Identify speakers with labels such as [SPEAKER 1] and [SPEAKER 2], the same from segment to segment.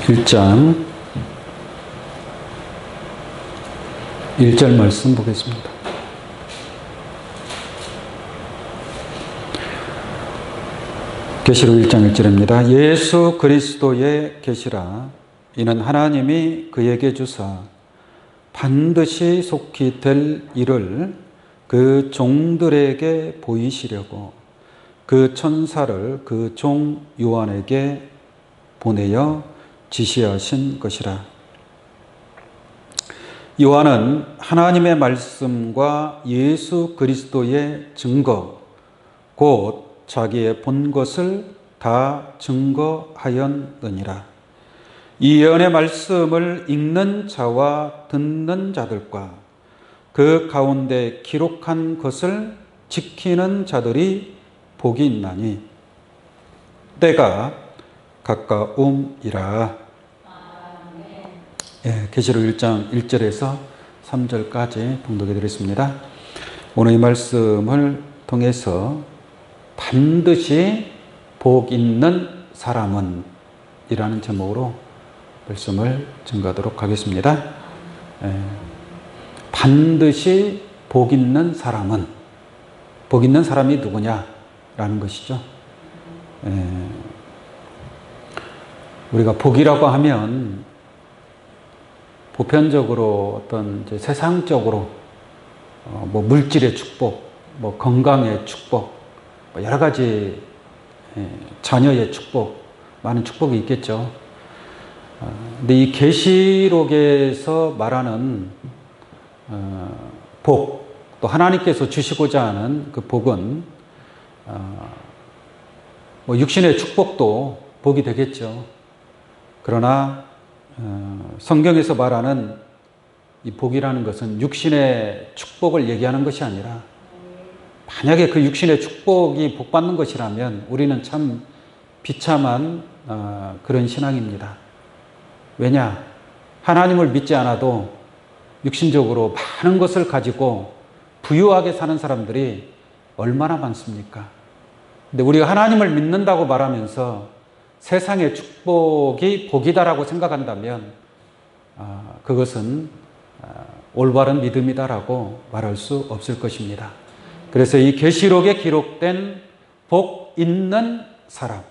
[SPEAKER 1] 1장 1절 말씀 보겠습니다. 계시록 1장 1절입니다. 예수 그리스도의 계시라. 이는 하나님이 그에게 주사 반드시 속히 될 일을 그 종들에게 보이시려고 그 천사를 그 종 요한에게 보내어 지시하신 것이라. 요한은 하나님의 말씀과 예수 그리스도의 증거, 곧 자기의 본 것을 다 증거하였느니라. 이 예언의 말씀을 읽는 자와 듣는 자들과 그 가운데 기록한 것을 지키는 자들이 복이 있나니 때가 가까움이라. 계시록 1장 1절에서 3절까지 봉독해 드렸습니다. 오늘 이 말씀을 통해서 반드시 복 있는 사람은 이라는 제목으로 말씀을 증거하도록 하겠습니다. 반드시 복 있는 사람은, 복 있는 사람이 누구냐라는 것이죠. 우리가 복이라고 하면 보편적으로 어떤 이제 세상적으로 뭐 물질의 축복, 뭐 건강의 축복, 뭐 여러 가지 자녀의 축복, 많은 축복이 있겠죠. 근데 이 계시록에서 말하는 복, 또 하나님께서 주시고자 하는 그 복은 뭐 육신의 축복도 복이 되겠죠. 그러나 성경에서 말하는 이 복이라는 것은 육신의 축복을 얘기하는 것이 아니라, 만약에 그 육신의 축복이 복받는 것이라면 우리는 참 비참한 그런 신앙입니다. 왜냐? 하나님을 믿지 않아도 육신적으로 많은 것을 가지고 부유하게 사는 사람들이 얼마나 많습니까? 근데 우리가 하나님을 믿는다고 말하면서 세상의 축복이 복이다라고 생각한다면 그것은 올바른 믿음이다라고 말할 수 없을 것입니다. 그래서 이 계시록에 기록된 복 있는 사람,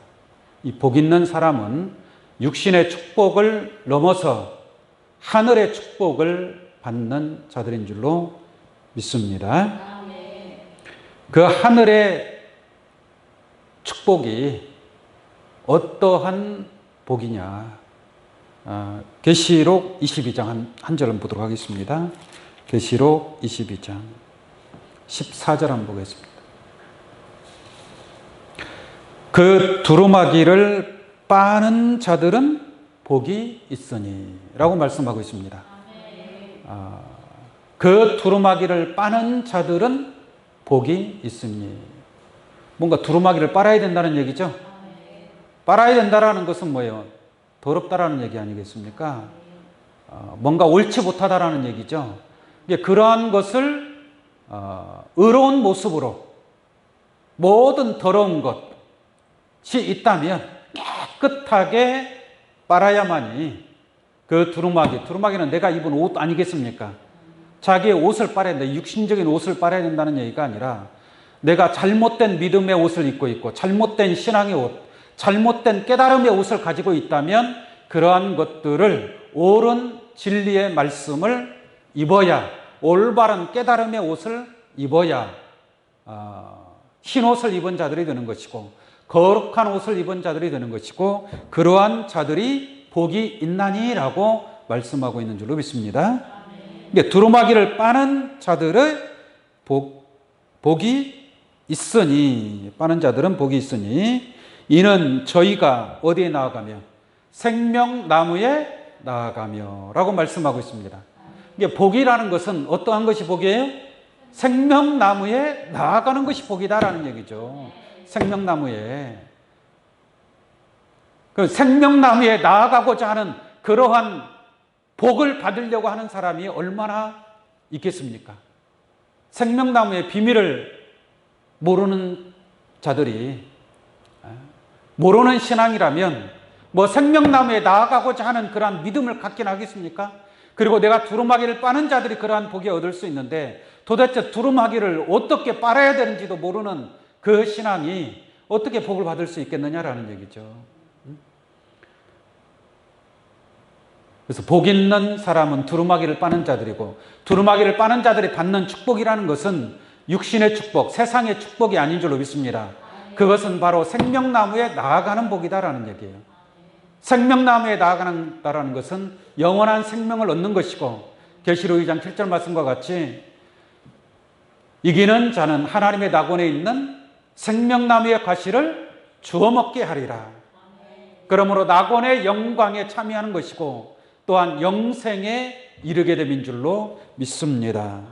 [SPEAKER 1] 이 복 있는 사람은 육신의 축복을 넘어서 하늘의 축복을 받는 자들인 줄로 믿습니다. 그 하늘의 축복이 어떠한 복이냐? 계시록 22장 한 절을 보도록 하겠습니다. 계시록 22장 14절 한번 보겠습니다. 그 두루마기를 빠는 자들은 복이 있으니 라고 말씀하고 있습니다. 그 두루마기를 빠는 자들은 복이 있으니, 뭔가 두루마기를 빨아야 된다는 얘기죠. 빨아야 된다는 것은 뭐예요? 더럽다라는 얘기 아니겠습니까? 뭔가 옳지 못하다라는 얘기죠. 그러한 것을 의로운 모습으로 모든 더러운 것이 있다면 깨끗하게 빨아야만이 그 두루마기는 내가 입은 옷 아니겠습니까? 자기의 옷을 빨아야 된다. 육신적인 옷을 빨아야 된다는 얘기가 아니라, 내가 잘못된 믿음의 옷을 입고 있고 잘못된 신앙의 옷, 잘못된 깨달음의 옷을 가지고 있다면 그러한 것들을 옳은 진리의 말씀을 입어야, 올바른 깨달음의 옷을 입어야 흰 옷을 입은 자들이 되는 것이고 거룩한 옷을 입은 자들이 되는 것이고, 그러한 자들이 복이 있나니라고 말씀하고 있는 줄로 믿습니다. 두루마기를 빠는 자들의 복이 있으니, 빠는 자들은 복이 있으니, 이는 저희가 어디에 나아가며? 생명나무에 나아가며 라고 말씀하고 있습니다. 이게 복이라는 것은 어떠한 것이 복이에요? 생명나무에 나아가는 것이 복이다라는 얘기죠. 생명나무에. 그 생명나무에 나아가고자 하는 그러한 복을 받으려고 하는 사람이 얼마나 있겠습니까? 생명나무의 비밀을 모르는 자들이, 모르는 신앙이라면 뭐 생명나무에 나아가고자 하는 그러한 믿음을 갖긴 하겠습니까? 그리고 내가 두루마기를 빠는 자들이 그러한 복이 얻을 수 있는데 도대체 두루마기를 어떻게 빨아야 되는지도 모르는 그 신앙이 어떻게 복을 받을 수 있겠느냐라는 얘기죠. 그래서 복 있는 사람은 두루마기를 빠는 자들이고, 두루마기를 빠는 자들이 받는 축복이라는 것은 육신의 축복, 세상의 축복이 아닌 줄로 믿습니다. 그것은 바로 생명나무에 나아가는 복이다라는 얘기예요. 생명나무에 나아가는다라는 것은 영원한 생명을 얻는 것이고, 계시록 2장 7절 말씀과 같이 이기는 자는 하나님의 낙원에 있는 생명나무의 과실을 주워 먹게 하리라. 그러므로 낙원의 영광에 참여하는 것이고 또한 영생에 이르게 됨인 줄로 믿습니다.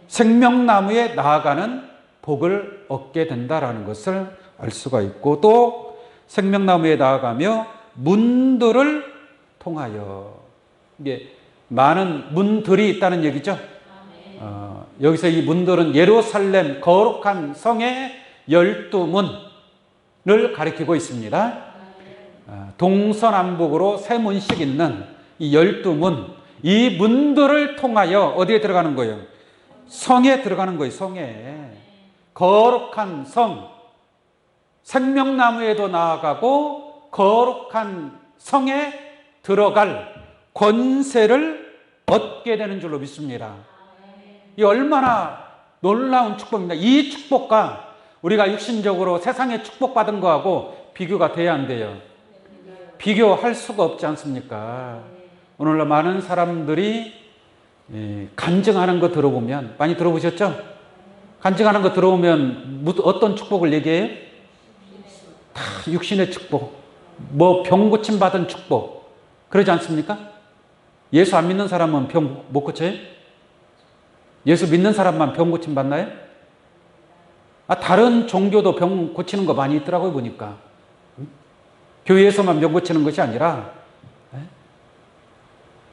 [SPEAKER 1] 생명나무에 나아가는 복을 얻게 된다라는 것을 알 수가 있고, 또 생명나무에 나아가며 문들을 통하여, 이게 많은 문들이 있다는 얘기죠. 여기서 이 문들은 예루살렘 거룩한 성의 12문을 가리키고 있습니다. 동서남북으로 세 문씩 있는 이 12문, 이 문들을 통하여 어디에 들어가는 거예요? 성에 들어가는 거예요. 성에. 거룩한 성, 생명나무에도 나아가고 거룩한 성에 들어갈 권세를 얻게 되는 줄로 믿습니다. 이 얼마나 놀라운 축복입니다. 이 축복과 우리가 육신적으로 세상에 축복받은 거하고 비교가 돼야 안 돼요. 비교할 수가 없지 않습니까? 오늘날 많은 사람들이 간증하는 거 들어보면, 많이 들어보셨죠? 간증하는 거 들어보면 어떤 축복을 얘기해요? 다 육신의 축복, 뭐 병 고침 받은 축복, 그러지 않습니까? 예수 안 믿는 사람은 병 못 고쳐요? 예수 믿는 사람만 병 고침 받나요? 다른 종교도 병 고치는 거 많이 있더라고요, 보니까. 교회에서만 병 고치는 것이 아니라,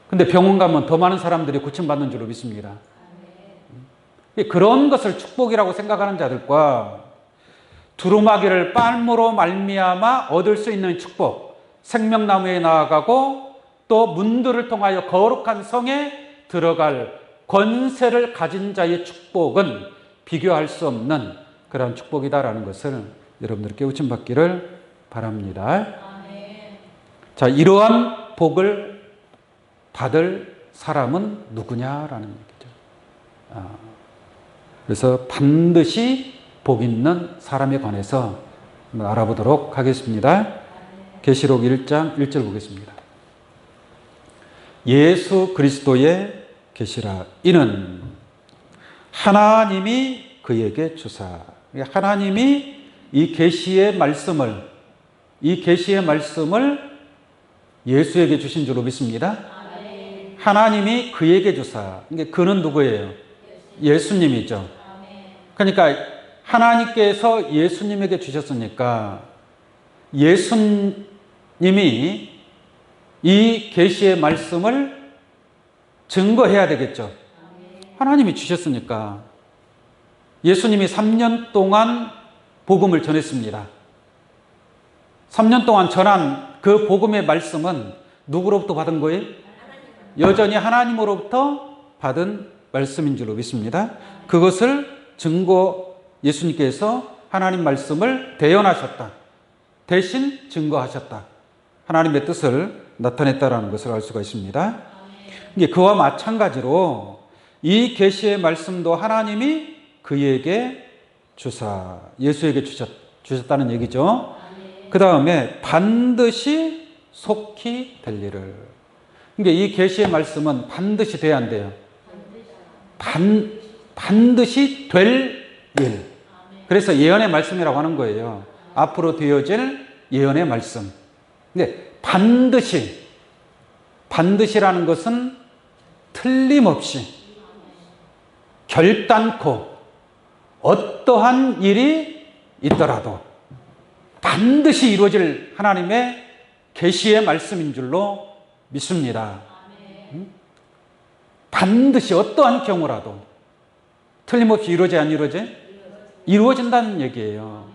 [SPEAKER 1] 근데 병원 가면 더 많은 사람들이 고침받는 줄로 믿습니다. 그런 것을 축복이라고 생각하는 자들과 두루마기를 빻음으로 말미암아 얻을 수 있는 축복, 생명나무에 나아가고 또 문들을 통하여 거룩한 성에 들어갈 권세를 가진 자의 축복은 비교할 수 없는 그런 축복이다라는 것을 여러분들 깨우침 받기를 바랍니다. 자, 이러한 복을 받을 사람은 누구냐라는 얘기죠. 그래서 반드시 복 있는 사람에 관해서 한번 알아보도록 하겠습니다. 계시록 1장 1절 보겠습니다. 예수 그리스도의 계시라. 이는 하나님이 그에게 주사. 하나님이 이 계시의 말씀을 예수에게 주신 줄로 믿습니다. 하나님이 그에게 주사. 그는 누구예요? 예수님이죠. 그러니까 하나님께서 예수님에게 주셨으니까 예수님이 이 계시의 말씀을 증거해야 되겠죠. 하나님이 주셨으니까. 예수님이 3년 동안 복음을 전했습니다. 3년 동안 전한 그 복음의 말씀은 누구로부터 받은 거예요? 여전히 하나님으로부터 받은 말씀인 줄로 믿습니다. 그것을 예수님께서 하나님 말씀을 대언하셨다. 대신 증거하셨다. 하나님의 뜻을 나타냈다라는 것을 알 수가 있습니다. 그와 마찬가지로 이 계시의 말씀도 하나님이 그에게 주사, 예수에게 주셨다는 얘기죠. 그 다음에 반드시 속히 될 일을. 이 계시의 말씀은 반드시 돼야 안 돼요. 반드시 될 일. 그래서 예언의 말씀이라고 하는 거예요. 앞으로 되어질 예언의 말씀. 근데 반드시라는 것은 틀림없이, 결단코, 어떠한 일이 있더라도 반드시 이루어질 하나님의 계시의 말씀인 줄로 믿습니다. 반드시 어떠한 경우라도 틀림없이 이루어져 안 이루어져? 이루어진다는 얘기예요.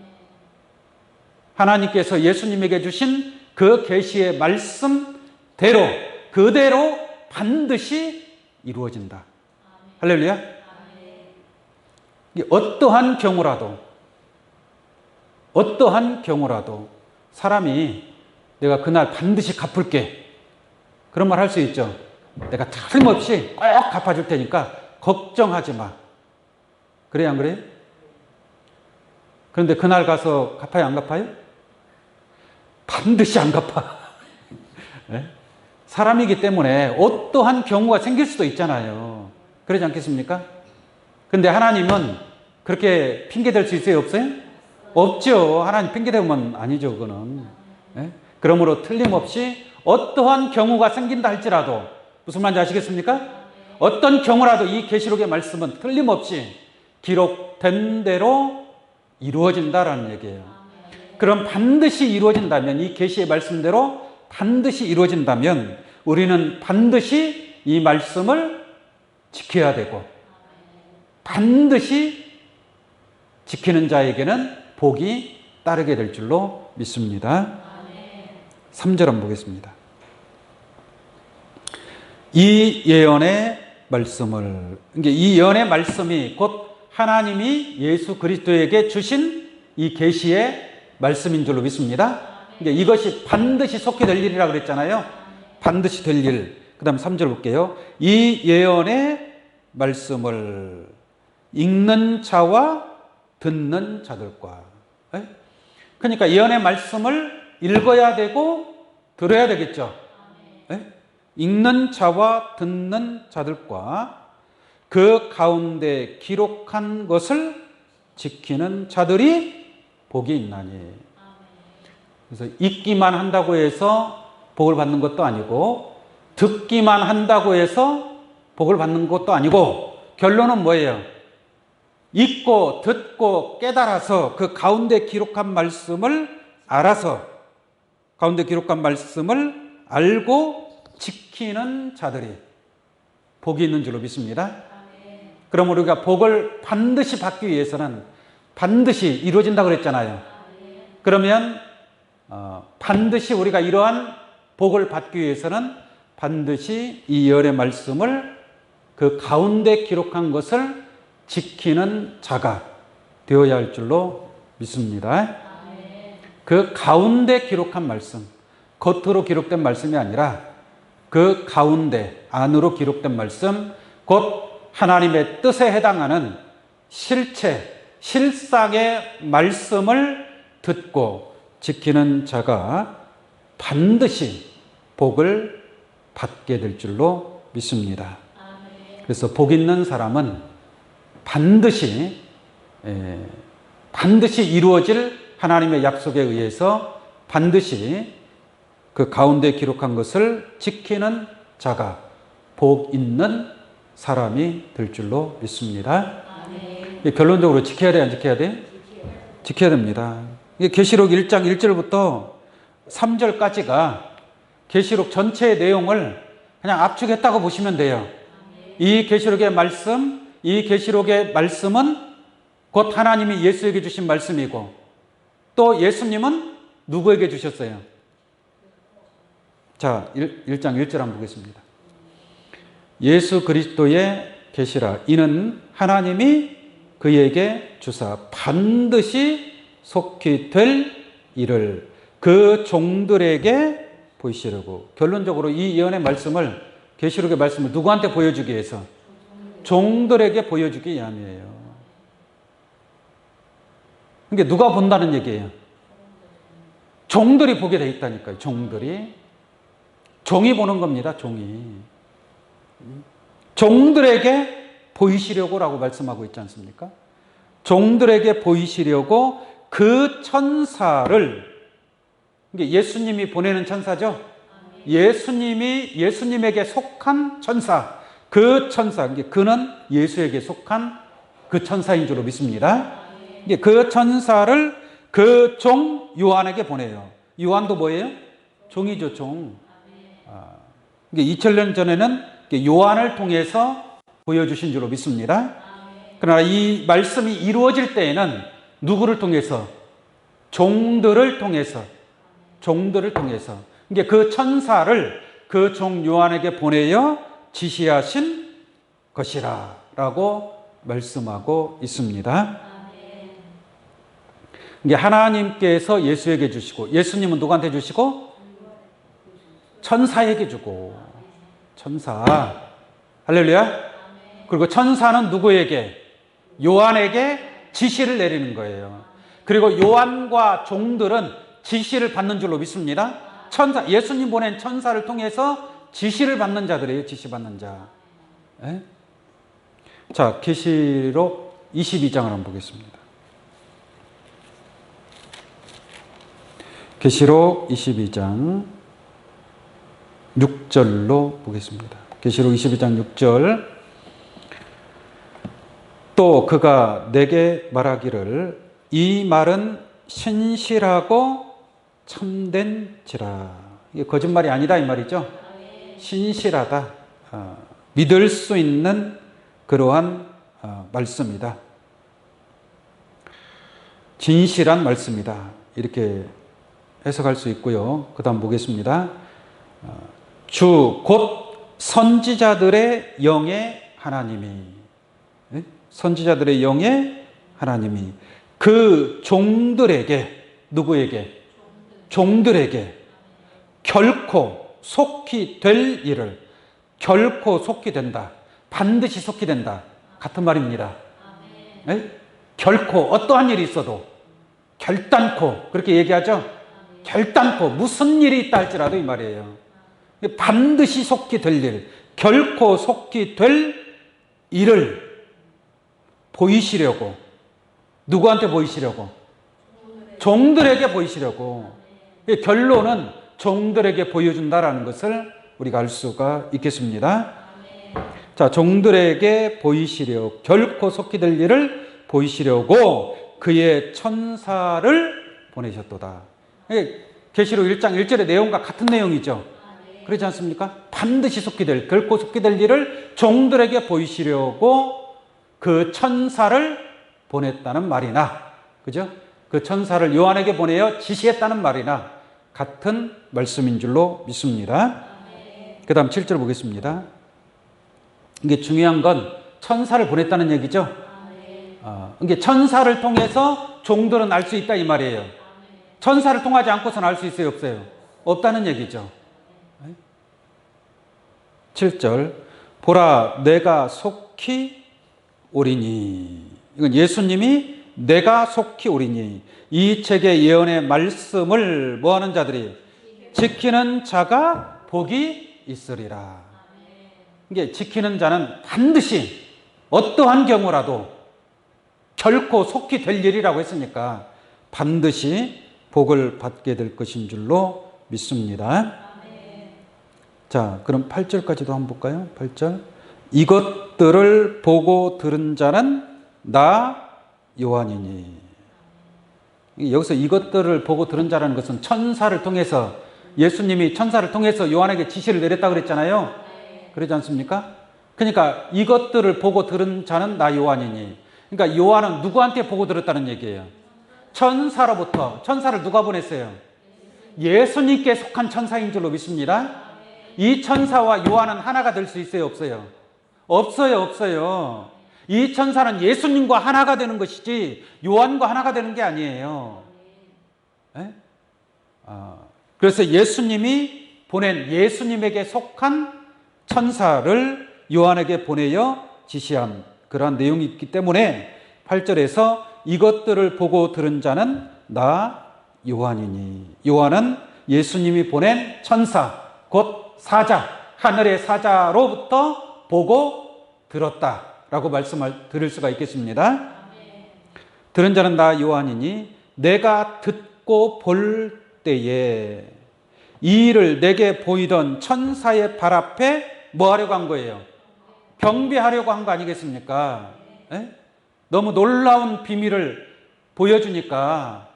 [SPEAKER 1] 하나님께서 예수님에게 주신 그 계시의 말씀대로 그대로 반드시 이루어진다. 할렐루야. 어떠한 경우라도 사람이 내가 그날 반드시 갚을게, 그런 말 할 수 있죠. 내가 틀림없이 꼭 갚아줄 테니까 걱정하지 마. 그래요, 안 그래요? 그런데 그날 가서 갚아요, 안 갚아요? 반드시 안 갚아. 네? 사람이기 때문에 어떠한 경우가 생길 수도 있잖아요. 그러지 않겠습니까? 근데 하나님은 그렇게 핑계댈 수 있어요, 없어요? 없죠. 하나님 핑계대면 아니죠, 그거는. 네? 그러므로 틀림없이 어떠한 경우가 생긴다 할지라도, 무슨 말인지 아시겠습니까? 어떤 경우라도 이 계시록의 말씀은 틀림없이 기록된 대로 이루어진다라는 얘기예요. 그럼 반드시 이루어진다면, 이 계시의 말씀대로 반드시 이루어진다면 우리는 반드시 이 말씀을 지켜야 되고, 반드시 지키는 자에게는 복이 따르게 될 줄로 믿습니다. 3절 한번 보겠습니다. 이 예언의 말씀을, 이 예언의 말씀이 곧 하나님이 예수 그리스도에게 주신 이 계시의 말씀인 줄로 믿습니다. 이것이 반드시 속히 될 일이라고 그랬잖아요. 반드시 될 일. 그 다음 3절 볼게요. 이 예언의 말씀을 읽는 자와 듣는 자들과. 그러니까 예언의 말씀을 읽어야 되고 들어야 되겠죠. 읽는 자와 듣는 자들과 그 가운데 기록한 것을 지키는 자들이 복이 있나니. 그래서 읽기만 한다고 해서 복을 받는 것도 아니고, 듣기만 한다고 해서 복을 받는 것도 아니고, 결론은 뭐예요? 읽고 듣고 깨달아서 그 가운데 기록한 말씀을 알아서, 가운데 기록한 말씀을 알고 지키는 자들이 복이 있는 줄로 믿습니다. 그럼 우리가 복을 반드시 받기 위해서는 반드시 이루어진다고 그랬잖아요. 그러면 반드시 우리가 이러한 복을 받기 위해서는 반드시 이 예언의 말씀을 그 가운데 기록한 것을 지키는 자가 되어야 할 줄로 믿습니다. 그 가운데 기록한 말씀, 겉으로 기록된 말씀이 아니라 그 가운데 안으로 기록된 말씀, 곧 하나님의 뜻에 해당하는 실체, 실상의 말씀을 듣고 지키는 자가 반드시 복을 받게 될 줄로 믿습니다. 그래서 복 있는 사람은 반드시 이루어질 하나님의 약속에 의해서 반드시 그 가운데 기록한 것을 지키는 자가 복 있는 사람이 될 줄로 믿습니다. 결론적으로 지켜야 돼, 안 지켜야 돼? 지켜야 됩니다. 계시록 1장 1절부터 3절까지가 계시록 전체의 내용을 그냥 압축했다고 보시면 돼요. 이 계시록의 말씀, 이 계시록의 말씀은 곧 하나님이 예수에게 주신 말씀이고, 또 예수님은 누구에게 주셨어요? 자, 1장 1절 한번 보겠습니다. 예수 그리스도의 계시라. 이는 하나님이 그에게 주사 반드시 속히 될 일을 그 종들에게 보이시려고. 결론적으로 이 예언의 말씀을, 계시록의 말씀을 누구한테 보여주기 위해서? 종들에게 보여주기 위함이에요. 그러니까 누가 본다는 얘기예요? 종들이 보게 돼 있다니까요. 종이 보는 겁니다. 종들에게 보이시려고라고 말씀하고 있지 않습니까? 종들에게 보이시려고 그 천사를, 예수님이 보내는 천사죠. 예수님에게 속한 천사, 그 천사, 그는 예수에게 속한 그 천사인 줄로 믿습니다. 그 천사를 그 종 요한에게 보내요. 요한도 뭐예요? 종이죠, 종. 2000년 전에는 요한을 통해서 보여주신 줄로 믿습니다. 그러나 이 말씀이 이루어질 때에는 누구를 통해서? 종들을 통해서 종들을 통해서 이게 그 천사를 그 종 요한에게 보내어 지시하신 것이라 라고 말씀하고 있습니다. 이게 하나님께서 예수에게 주시고 예수님은 누구한테 주시고 천사에게 주고 천사 할렐루야. 그리고 천사는 누구에게? 요한에게 지시를 내리는 거예요. 그리고 요한과 종들은 지시를 받는 줄로 믿습니다. 천사, 예수님 보낸 천사를 통해서 지시를 받는 자들이에요. 지시받는 자. 네? 자, 계시록 22장을 한번 보겠습니다. 계시록 22장 6절로 보겠습니다. 계시록 22장 6절. 또 그가 내게 말하기를 이 말은 신실하고 참된지라. 이게 거짓말이 아니다 이 말이죠. 신실하다. 믿을 수 있는 그러한 말씀이다. 진실한 말씀이다. 이렇게 해석할 수 있고요. 그 다음 보겠습니다. 주 곧 선지자들의 영의 하나님이, 선지자들의 영의 하나님이 그 종들에게, 누구에게? 종들에게 결코 속히 될 일을, 결코 속히 된다, 반드시 속히 된다, 같은 말입니다. 결코 어떠한 일이 있어도 결단코, 그렇게 얘기하죠. 결단코 무슨 일이 있다 할지라도 이 말이에요. 반드시 속히 될 일, 결코 속히 될 일을 보이시려고. 누구한테 보이시려고? 종들에게 보이시려고. 결론은 종들에게 보여준다라는 것을 우리가 알 수가 있겠습니다. 자, 종들에게 보이시려, 결코 속히 될 일을 보이시려고 그의 천사를 보내셨도다. 계시록 1장 1절의 내용과 같은 내용이죠. 그렇지 않습니까? 반드시 속히 될, 결코 속히 될 일을 종들에게 보이시려고 그 천사를 보냈다는 말이나, 그죠? 그 천사를 요한에게 보내어 지시했다는 말이나 같은 말씀인 줄로 믿습니다. 그 다음 7절 보겠습니다. 이게 중요한 건 천사를 보냈다는 얘기죠. 이게 천사를 통해서 종들은 알 수 있다 이 말이에요. 천사를 통하지 않고서는 알 수 있어요, 없어요? 없다는 얘기죠. 7절 보라 내가 속히 오리니. 이건 예수님이 내가 속히 오리니. 이 책의 예언의 말씀을 뭐하는 자들이? 지키는 자가 복이 있으리라. 이게 지키는 자는 반드시 어떠한 경우라도 결코 속히 될 일이라고 했으니까 반드시 복을 받게 될 것인 줄로 믿습니다. 자, 그럼 8절까지도 한번 볼까요? 8절. 이것들을 보고 들은 자는 나 요한이니. 여기서 이것들을 보고 들은 자라는 것은 천사를 통해서, 예수님이 천사를 통해서 요한에게 지시를 내렸다고 그랬잖아요. 그러지 않습니까? 그러니까 이것들을 보고 들은 자는 나 요한이니. 그러니까 요한은 누구한테 보고 들었다는 얘기예요? 천사로부터. 천사를 누가 보냈어요? 예수님께 속한 천사인 줄로 믿습니다. 이 천사와 요한은 하나가 될 수 있어요, 없어요? 없어요, 없어요. 이 천사는 예수님과 하나가 되는 것이지 요한과 하나가 되는 게 아니에요. 그래서 예수님이 보낸, 예수님에게 속한 천사를 요한에게 보내어 지시한 그러한 내용이 있기 때문에 8절에서 이것들을 보고 들은 자는 나 요한이니. 요한은 예수님이 보낸 천사, 곧 사자, 하늘의 사자로부터 보고 들었다라고 말씀을 드릴 수가 있겠습니다. 들은 자는 나 요한이니 내가 듣고 볼 때에 이 일을 내게 보이던 천사의 발 앞에 뭐 하려고 한 거예요? 경배하려고 한 거 아니겠습니까? 너무 놀라운 비밀을 보여주니까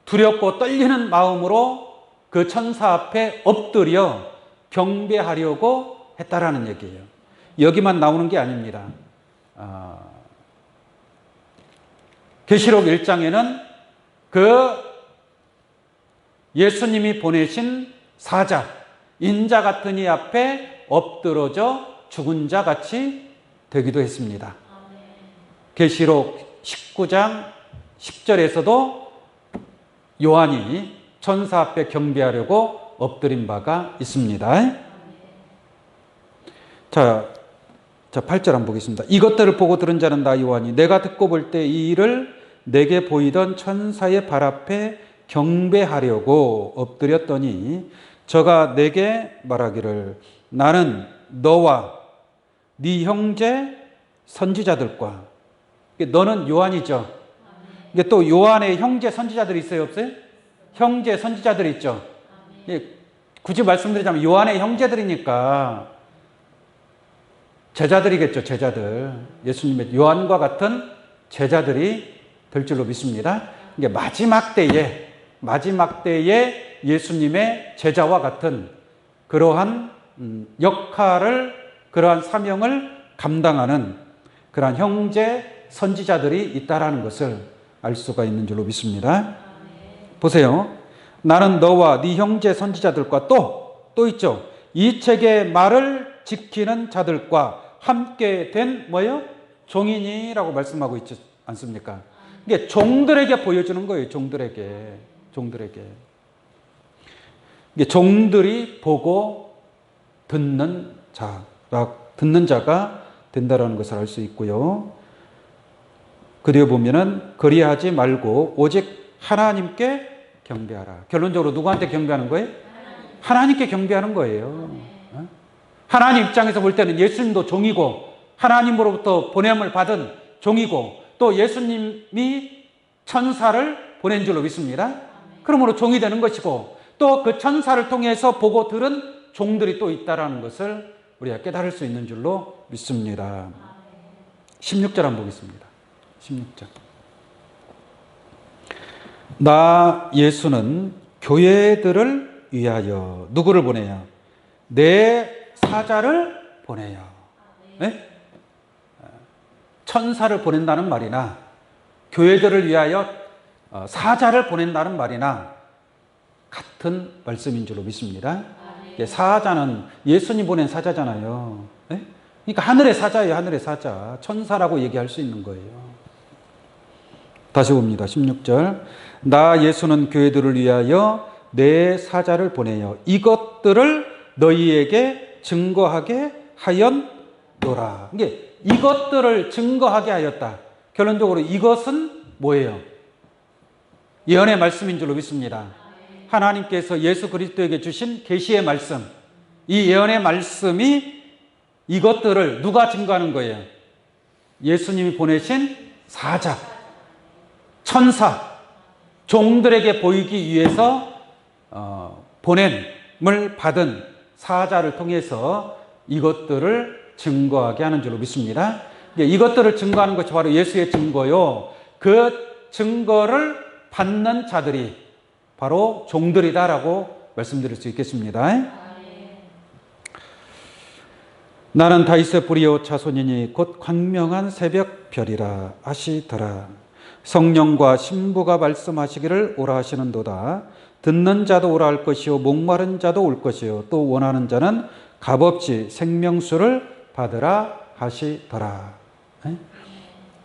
[SPEAKER 1] 두렵고 떨리는 마음으로 그 천사 앞에 엎드려 경배하려고 했다라는 얘기예요. 여기만 나오는 게 아닙니다. 계시록 1장에는 그 예수님이 보내신 사자, 인자 같은 이 앞에 엎드러져 죽은 자 같이 되기도 했습니다. 계시록 19장 10절에서도 요한이 천사 앞에 경배하려고 엎드린 바가 있습니다. 자, 8절 한번 보겠습니다. 이것들을 보고 들은 자는 나 요한이 내가 듣고 볼 때 이 일을 내게 보이던 천사의 발 앞에 경배하려고 엎드렸더니 저가 내게 말하기를 나는 너와 네 형제 선지자들과, 너는 요한이죠. 이게 또 요한의 형제 선지자들이 있어요, 없어요? 형제 선지자들이 있죠. 굳이 말씀드리자면 요한의 형제들이니까 제자들이겠죠, 제자들. 예수님의 요한과 같은 제자들이 될 줄로 믿습니다. 이게 마지막 때에 예수님의 제자와 같은 그러한 역할을, 그러한 사명을 감당하는 그러한 형제 선지자들이 있다라는 것을 알 수가 있는 줄로 믿습니다. 보세요. 나는 너와 네 형제 선지자들과 또 있죠. 이 책의 말을 지키는 자들과 함께 된 뭐예요? 종이니라고 말씀하고 있지 않습니까? 이게 종들에게 보여주는 거예요. 종들에게. 이게 종들이 보고 듣는 자가 된다라는 것을 알 수 있고요. 그리어 보면은 그리하지 말고 오직 하나님께 경배하라. 결론적으로 누구한테 경배하는 거예요? 하나님께 경배하는 거예요. 하나님 입장에서 볼 때는 예수님도 종이고 하나님으로부터 보냄을 받은 종이고 또 예수님이 천사를 보낸 줄로 믿습니다. 그러므로 종이 되는 것이고 또 그 천사를 통해서 보고 들은 종들이 또 있다라는 것을 우리가 깨달을 수 있는 줄로 믿습니다. 16절 한번 보겠습니다. 16절. 나 예수는 교회들을 위하여 누구를 보내요? 내 사자를 보내요. 네? 천사를 보낸다는 말이나 교회들을 위하여 사자를 보낸다는 말이나 같은 말씀인 줄로 믿습니다. 사자는 예수님 보낸 사자잖아요. 네? 그러니까 하늘의 사자예요. 하늘의 사자. 천사라고 얘기할 수 있는 거예요. 다시 봅니다. 16절. 나 예수는 교회들을 위하여 내 사자를 보내요. 이것들을 너희에게 증거하게 하였노라. 이게 이것들을 증거하게 하였다. 결론적으로 이것은 뭐예요? 예언의 말씀인 줄로 믿습니다. 하나님께서 예수 그리스도에게 주신 계시의 말씀, 이 예언의 말씀이 이것들을 누가 증거하는 거예요? 예수님이 보내신 사자, 천사, 종들에게 보이기 위해서 보냄을 받은 사자를 통해서 이것들을 증거하게 하는 줄로 믿습니다. 이것들을 증거하는 것이 바로 예수의 증거요. 그 증거를 받는 자들이 바로 종들이다라고 말씀드릴 수 있겠습니다. 나는 다윗의 뿌리요 자손이니 곧 광명한 새벽 별이라 하시더라. 성령과 신부가 말씀하시기를 오라 하시는도다. 듣는 자도 오라 할 것이요 목마른 자도 올 것이요 또 원하는 자는 값없이 생명수를 받으라 하시더라.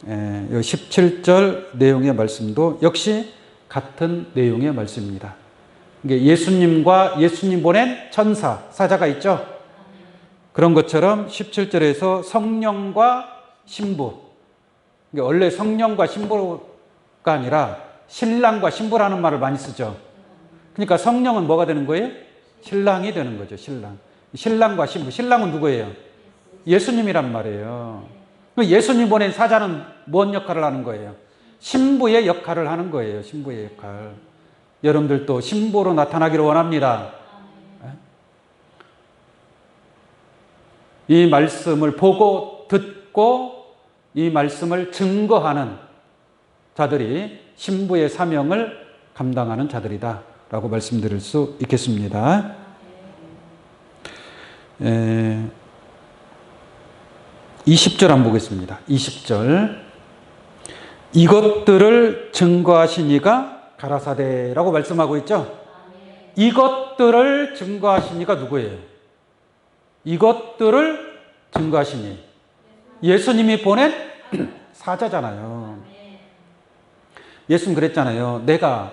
[SPEAKER 1] 17절 내용의 말씀도 역시 같은 내용의 말씀입니다. 예수님과 예수님 보낸 천사, 사자가 있죠. 그런 것처럼 17절에서 성령과 신부, 원래 성령과 신부가 아니라 신랑과 신부라는 말을 많이 쓰죠. 그러니까 성령은 뭐가 되는 거예요? 신랑이 되는 거죠. 신랑과 신부. 신랑은 누구예요? 예수님이란 말이에요. 예수님 보낸 사자는 뭔 역할을 하는 거예요? 신부의 역할을 하는 거예요. 신부의 역할. 여러분들도 신부로 나타나기를 원합니다. 이 말씀을 보고 듣고 이 말씀을 증거하는 자들이 신부의 사명을 감당하는 자들이다 라고 말씀드릴 수 있겠습니다. 20절 한번 보겠습니다. 20절. 이것들을 증거하신 이가 가라사대라고 말씀하고 있죠. 이것들을 증거하시니가 누구예요? 이것들을 증거하시니 예수님이 보낸 사자잖아요. 예수님 그랬잖아요. 내가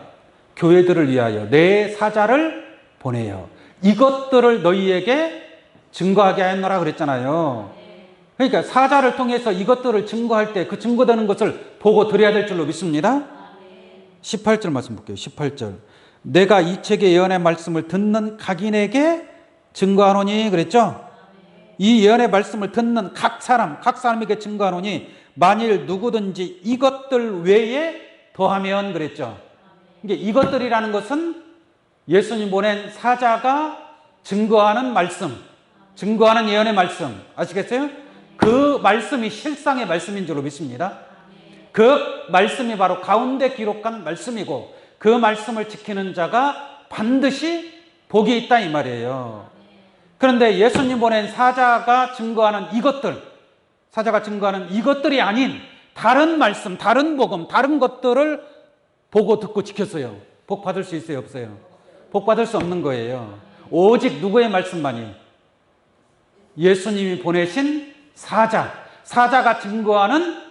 [SPEAKER 1] 교회들을 위하여 내 사자를 보내요. 이것들을 너희에게 증거하게 하였노라 그랬잖아요. 그러니까 사자를 통해서 이것들을 증거할 때 그 증거되는 것을 보고 드려야 될 줄로 믿습니다. 18절 말씀 볼게요. 18절. 내가 이 책의 예언의 말씀을 듣는 각인에게 증거하노니 그랬죠? 이 예언의 말씀을 듣는 각 사람에게 증거하노니 만일 누구든지 이것들 외에 더하면 그랬죠? 이게 이것들이라는 것은 예수님 보낸 사자가 증거하는 말씀, 증거하는 예언의 말씀 아시겠어요? 그 말씀이 실상의 말씀인 줄로 믿습니다. 그 말씀이 바로 가운데 기록한 말씀이고 그 말씀을 지키는 자가 반드시 복이 있다 이 말이에요. 그런데 예수님 보낸 사자가 증거하는 이것들, 사자가 증거하는 이것들이 아닌 다른 말씀, 다른 복음, 다른 것들을 보고 듣고 지켰어요. 복 받을 수 있어요, 없어요? 복 받을 수 없는 거예요. 오직 누구의 말씀만이? 예수님이 보내신 사자가 증거하는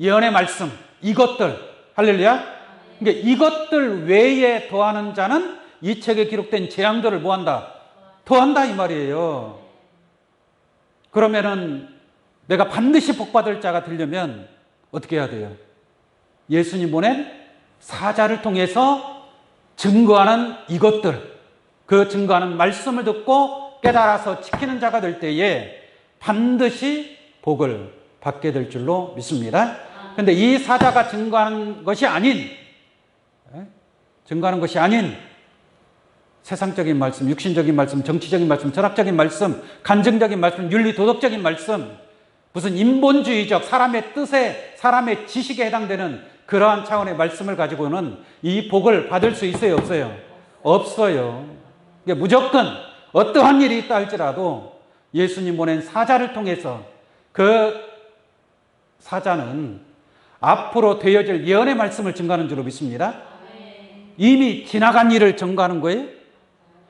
[SPEAKER 1] 예언의 말씀, 이것들, 할렐루야. 그러니까 이것들 외에 더하는 자는 이 책에 기록된 재앙들을 뭐한다? 더한다 이 말이에요. 그러면은 내가 반드시 복받을 자가 되려면 어떻게 해야 돼요? 예수님 보낸 사자를 통해서 증거하는 이것들, 그 증거하는 말씀을 듣고 깨달아서 지키는 자가 될 때에 반드시 복을 받게 될 줄로 믿습니다. 그런데 이 사자가 증거하는 것이 아닌 세상적인 말씀, 육신적인 말씀, 정치적인 말씀, 철학적인 말씀, 간증적인 말씀, 윤리 도덕적인 말씀, 무슨 인본주의적 사람의 뜻에, 사람의 지식에 해당되는 그러한 차원의 말씀을 가지고는 이 복을 받을 수 있어요, 없어요? 없어요. 무조건 어떠한 일이 있다 할지라도 예수님 보낸 사자를 통해서 그 사자는 앞으로 되어질 예언의 말씀을 증거하는 줄로 믿습니다. 이미 지나간 일을 증거하는 거예요?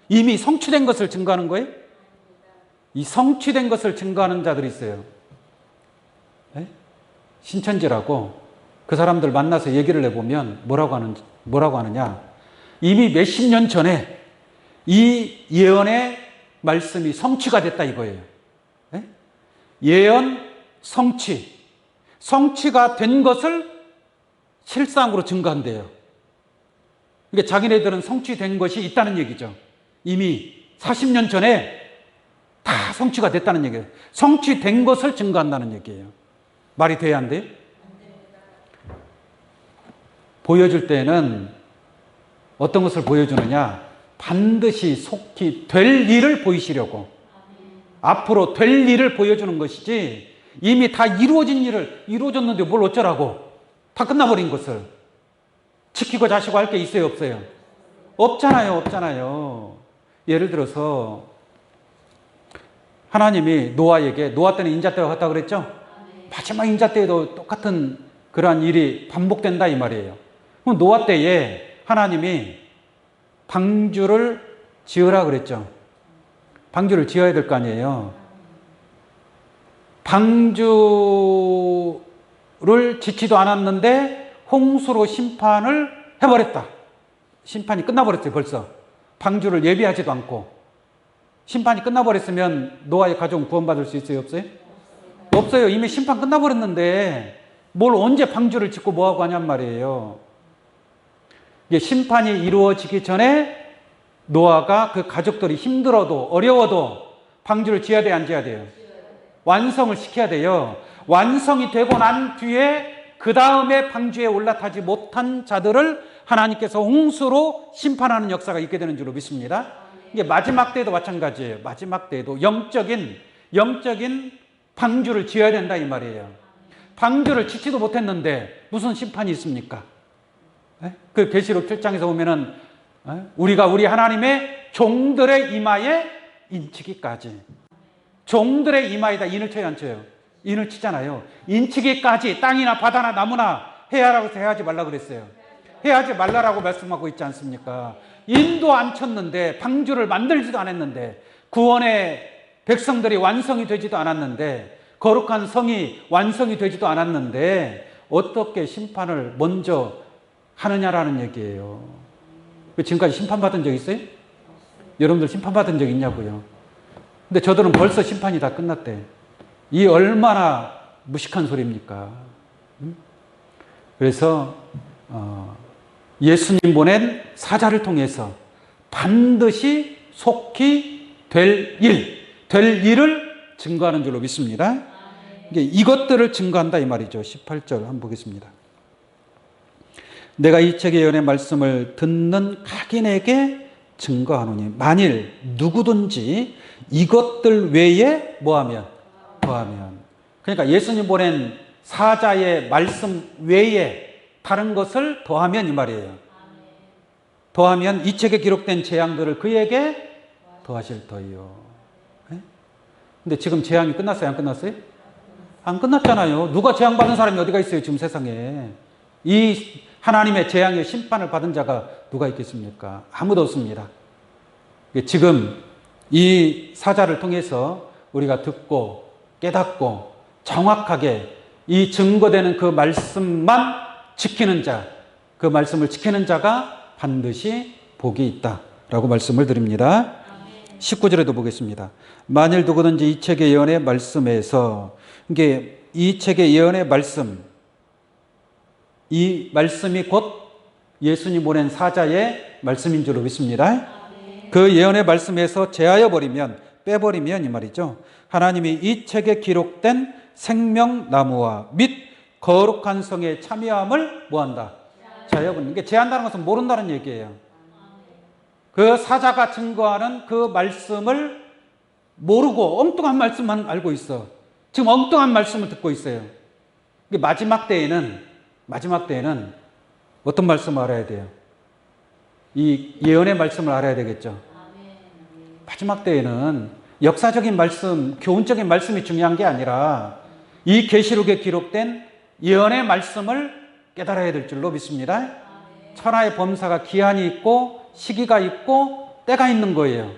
[SPEAKER 1] 이미 성취된 것을 증거하는 거예요? 이 성취된 것을 증거하는 자들이 있어요. 네? 신천지라고 그 사람들 만나서 얘기를 해보면 뭐라고 하느냐? 이미 몇십 년 전에 이 예언의 말씀이 성취가 됐다 이거예요. 네? 예언 성취가 된 것을 실상으로 증거한대요. 그러니까 자기네들은 성취된 것이 있다는 얘기죠. 이미 40년 전에 다 성취가 됐다는 얘기예요. 성취된 것을 증거한다는 얘기예요. 말이 돼야 안 돼요? 보여줄 때는 어떤 것을 보여주느냐? 반드시 속히 될 일을 보이시려고. 앞으로 될 일을 보여주는 것이지 이미 다 이루어진 일을 이루어졌는데 뭘 어쩌라고. 다 끝나버린 것을 지키고 자시고 할 게 있어요, 없어요? 없잖아요. 예를 들어서 하나님이 노아 때는 인자 때가 같다 그랬죠? 마지막 인자 때에도 똑같은 그러한 일이 반복된다 이 말이에요. 그럼 노아 때에 하나님이 방주를 지으라 그랬죠? 방주를 지어야 될 거 아니에요. 방주를 짓지도 않았는데 홍수로 심판을 해버렸다. 심판이 끝나버렸어요, 벌써. 방주를 예비하지도 않고. 심판이 끝나버렸으면 노아의 가족은 구원받을 수 있어요, 없어요? 없어요. 이미 심판 끝나버렸는데 뭘 언제 방주를 짓고 뭐하고 하냔 말이에요. 이게 심판이 이루어지기 전에 노아가 그 가족들이 힘들어도 어려워도 방주를 지어야 돼요, 안 지어야 돼요? 완성을 시켜야 돼요. 완성이 되고 난 뒤에 그 다음에 방주에 올라타지 못한 자들을 하나님께서 홍수로 심판하는 역사가 있게 되는 줄로 믿습니다. 이게 마지막 때도 마찬가지예요. 마지막 때도 영적인 방주를 지어야 된다 이 말이에요. 방주를 짓지도 못했는데 무슨 심판이 있습니까? 그 계시록 7장에서 보면은 우리가 우리 하나님의 종들의 이마에 인치기까지. 종들의 이마에다 인을 쳐요, 안 쳐요? 인을 치잖아요. 인치기까지 땅이나 바다나 나무나 해야라고 해서 해하지 말라 그랬어요. 해하지 말라라고 말씀하고 있지 않습니까? 인도 안 쳤는데, 방주를 만들지도 않았는데, 구원의 백성들이 완성이 되지도 않았는데, 거룩한 성이 완성이 되지도 않았는데 어떻게 심판을 먼저 하느냐라는 얘기예요. 지금까지 심판받은 적 있어요? 여러분들 심판받은 적 있냐고요? 근데 저들은 벌써 심판이 다 끝났대. 이 얼마나 무식한 소리입니까? 그래서 예수님 보낸 사자를 통해서 반드시 속히 될 일을 증거하는 줄로 믿습니다. 이것들을 증거한다 이 말이죠. 18절 한번 보겠습니다. 내가 이 책의 예언의 말씀을 듣는 각인에게 증거하노니 만일 누구든지 이것들 외에 뭐하면 더하면, 그러니까 예수님 보낸 사자의 말씀 외에 다른 것을 더하면 이 말이에요. 더하면 이 책에 기록된 재앙들을 그에게 더하실 터이요. 근데 지금 재앙이 끝났어요? 안 끝났어요? 안 끝났잖아요. 누가 재앙받은 사람이 어디가 있어요? 지금 세상에. 이 하나님의 재앙의 심판을 받은 자가 누가 있겠습니까? 아무도 없습니다. 지금 이 사자를 통해서 우리가 듣고 깨닫고 정확하게 이 증거되는 그 말씀만 지키는 자, 그 말씀을 지키는 자가 반드시 복이 있다라고 말씀을 드립니다. 19절에도 보겠습니다. 만일 누구든지 이 책의 예언의 말씀에서, 이게 이 책의 예언의 말씀, 이 말씀이 곧 예수님 보낸 사자의 말씀인 줄로 믿습니다. 그 예언의 말씀에서 제하여 버리면, 빼버리면 이 말이죠. 하나님이 이 책에 기록된 생명나무와 및 거룩한 성의 참여함을 뭐한다? 제하여 버리는 게, 제한다는 것은 모른다는 얘기예요. 그 사자가 증거하는 그 말씀을 모르고 엉뚱한 말씀만 알고 있어. 지금 엉뚱한 말씀을 듣고 있어요. 마지막 때에는 어떤 말씀을 알아야 돼요? 이 예언의 말씀을 알아야 되겠죠. 마지막 때에는 역사적인 말씀, 교훈적인 말씀이 중요한 게 아니라 이 계시록에 기록된 예언의 말씀을 깨달아야 될 줄로 믿습니다. 천하의 범사가 기한이 있고 시기가 있고 때가 있는 거예요.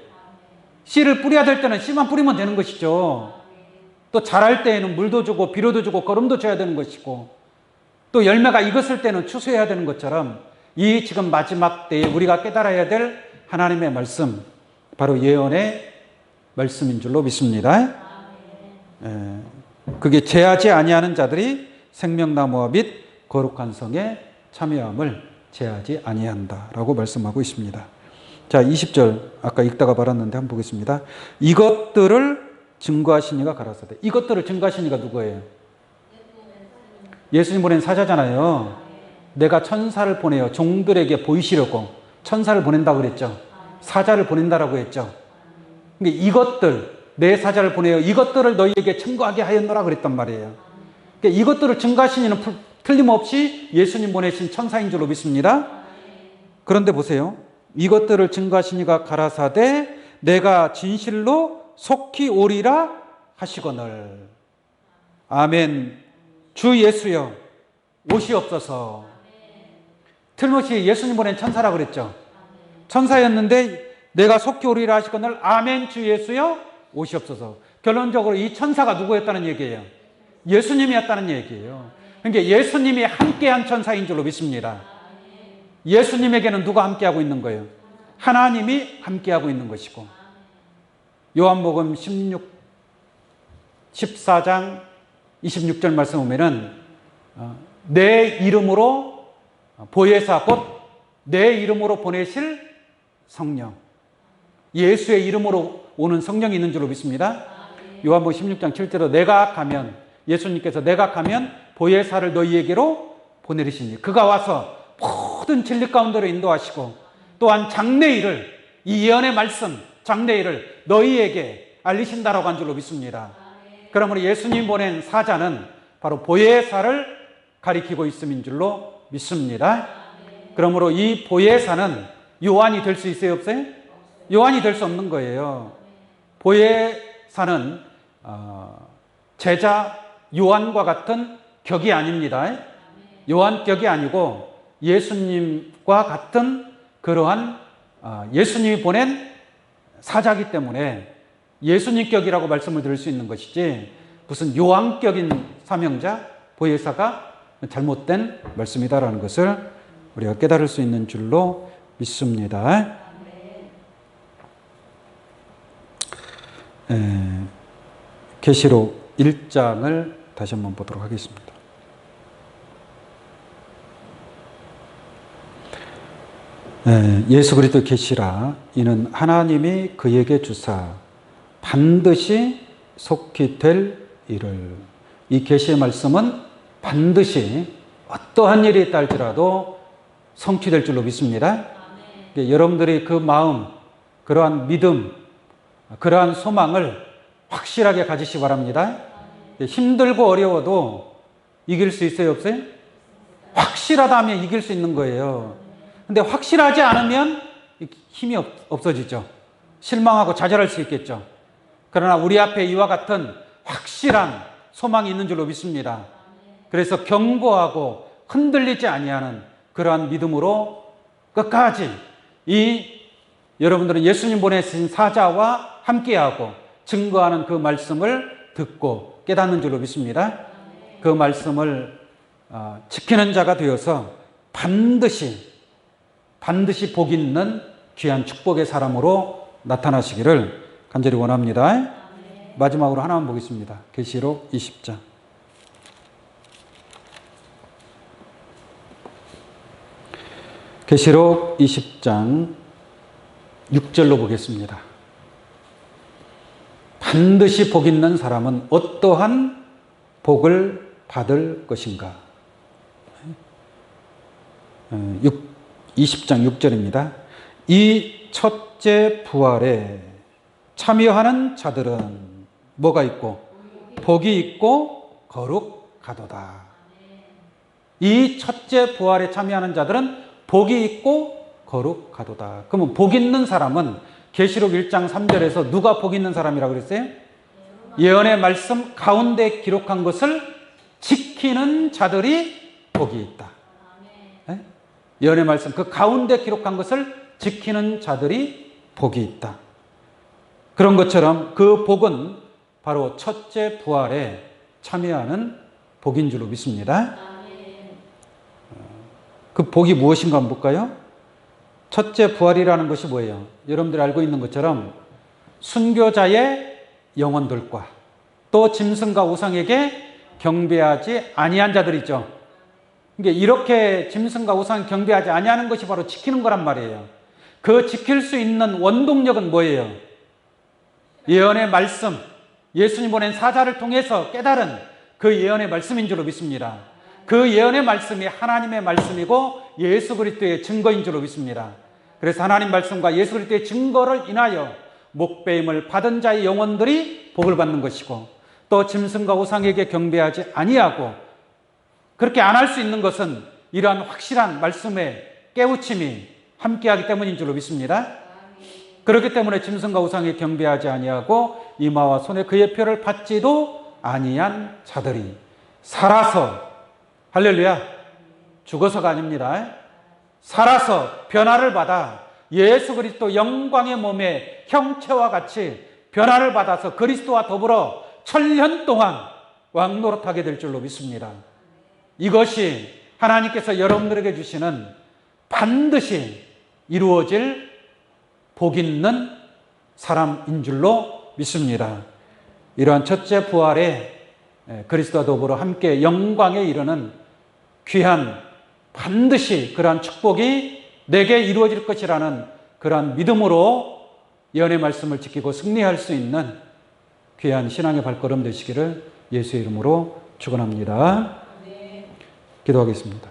[SPEAKER 1] 씨를 뿌려야 될 때는 씨만 뿌리면 되는 것이죠. 또 자랄 때에는 물도 주고 비료도 주고 거름도 줘야 되는 것이고, 또 열매가 익었을 때는 추수해야 되는 것처럼 이 지금 마지막 때에 우리가 깨달아야 될 하나님의 말씀, 바로 예언의 말씀인 줄로 믿습니다. 그게 제하지 아니하는 자들이 생명나무와 및 거룩한 성에 참여함을 제하지 아니한다라고 말씀하고 있습니다. 자, 20절 아까 읽다가 말았는데 한번 보겠습니다. 이것들을 증거하신 이가 가라사대. 이것들을 증거하신 이가 누구예요? 예수님 보낸 사자잖아요. 내가 천사를 보내요. 종들에게 보이시려고 천사를 보낸다고 그랬죠. 사자를 보낸다라고 했죠. 근데 이것들, 내 사자를 보내요. 이것들을 너희에게 증거하게 하였노라 그랬단 말이에요. 그러니까 이것들을 증거하신 이는 틀림없이 예수님 보내신 천사인 줄로 믿습니다. 그런데 보세요. 이것들을 증거하신 이가 가라사대 내가 진실로 속히 오리라 하시거늘. 아멘. 주 예수여 오시옵소서. 틀림없이 예수님 보낸 천사라고 그랬죠. 천사였는데 내가 속히 오리라 하시거늘. 아멘. 주 예수여 오시옵소서. 결론적으로 이 천사가 누구였다는 얘기예요? 예수님이었다는 얘기예요. 그러니까 예수님이 함께한 천사인 줄로 믿습니다. 예수님에게는 누가 함께하고 있는 거예요? 하나님이 함께하고 있는 것이고, 요한복음 14장 26절 말씀 보면은 내 이름으로 보혜사 곧 내 이름으로 보내실 성령, 예수의 이름으로 오는 성령이 있는 줄로 믿습니다. 요한복음 16장 7절로 내가 가면, 예수님께서 내가 가면 보혜사를 너희에게로 보내리시니 그가 와서 모든 진리 가운데로 인도하시고 또한 장래일을, 이 예언의 말씀 장래일을 너희에게 알리신다라고 한 줄로 믿습니다. 그러므로 예수님 보낸 사자는 바로 보혜사를 가리키고 있음인 줄로 믿습니다. 그러므로 이 보혜사는 요한이 될 수 있어요, 없어요? 요한이 될 수 없는 거예요. 보혜사는 제자 요한과 같은 격이 아닙니다. 요한 격이 아니고 예수님과 같은 그러한 예수님이 보낸 사자이기 때문에 예수님격이라고 말씀을 드릴 수 있는 것이지 무슨 요한격인 사명자, 보혜사가 잘못된 말씀이다라는 것을 우리가 깨달을 수 있는 줄로 믿습니다. 계시록 1장을 다시 한번 보도록 하겠습니다. 예수 그리스도 계시라 이는 하나님이 그에게 주사 반드시 속히 될 일을. 이 계시의 말씀은 반드시 어떠한 일이 있다 할지라도 성취될 줄로 믿습니다. 여러분들이 그 마음, 그러한 믿음, 그러한 소망을 확실하게 가지시기 바랍니다. 힘들고 어려워도 이길 수 있어요, 없어요? 확실하다면 이길 수 있는 거예요. 근데 확실하지 않으면 힘이 없어지죠. 실망하고 좌절할 수 있겠죠. 그러나 우리 앞에 이와 같은 확실한 소망이 있는 줄로 믿습니다. 그래서 견고하고 흔들리지 아니하는 그러한 믿음으로 끝까지 여러분들은 예수님 보내신 사자와 함께하고 증거하는 그 말씀을 듣고 깨닫는 줄로 믿습니다. 그 말씀을 지키는 자가 되어서 반드시 복 있는 귀한 축복의 사람으로 나타나시기를 간절히 원합니다. 마지막으로 하나만 보겠습니다. 계시록 20장. 계시록 20장 6절로 보겠습니다. 반드시 복 있는 사람은 어떠한 복을 받을 것인가? 20장 6절입니다. 이 첫째 부활에 참여하는 자들은 뭐가 있고? 복이 있고 거룩하도다. 이 첫째 부활에 참여하는 자들은 복이 있고 거룩하도다. 그러면 복 있는 사람은 계시록 1장 3절에서 누가 복 있는 사람이라고 그랬어요? 예언의 말씀 가운데 기록한 것을 지키는 자들이 복이 있다. 네? 예언의 말씀 그 가운데 기록한 것을 지키는 자들이 복이 있다. 그런 것처럼 그 복은 바로 첫째 부활에 참여하는 복인 줄로 믿습니다. 그 복이 무엇인가 한번 볼까요? 첫째 부활이라는 것이 뭐예요? 여러분들이 알고 있는 것처럼 순교자의 영혼들과 또 짐승과 우상에게 경배하지 아니한 자들 있죠. 그러니까 이렇게 짐승과 우상 경배하지 아니하는 것이 바로 지키는 거란 말이에요. 그 지킬 수 있는 원동력은 뭐예요? 예언의 말씀, 예수님 보낸 사자를 통해서 깨달은 그 예언의 말씀인 줄로 믿습니다. 그 예언의 말씀이 하나님의 말씀이고 예수 그리스도의 증거인 줄로 믿습니다. 그래서 하나님 말씀과 예수 그리스도의 증거를 인하여 목배임을 받은 자의 영혼들이 복을 받는 것이고 또 짐승과 우상에게 경배하지 아니하고 그렇게 안 할 수 있는 것은 이러한 확실한 말씀의 깨우침이 함께하기 때문인 줄로 믿습니다. 그렇기 때문에 짐승과 우상에 경배하지 아니하고 이마와 손에 그의 표를 받지도 아니한 자들이 살아서 할렐루야 죽어서가 아닙니다. 살아서 변화를 받아 예수 그리스도 영광의 몸의 형체와 같이 변화를 받아서 그리스도와 더불어 천년 동안 왕노릇하게 될 줄로 믿습니다. 이것이 하나님께서 여러분들에게 주시는 반드시 이루어질 복 있는 사람인 줄로 믿습니다. 이러한 첫째 부활에 그리스도와 더불어 함께 영광에 이르는 귀한 반드시 그러한 축복이 내게 이루어질 것이라는 그러한 믿음으로 예언의 말씀을 지키고 승리할 수 있는 귀한 신앙의 발걸음 되시기를 예수의 이름으로 축원합니다. 기도하겠습니다.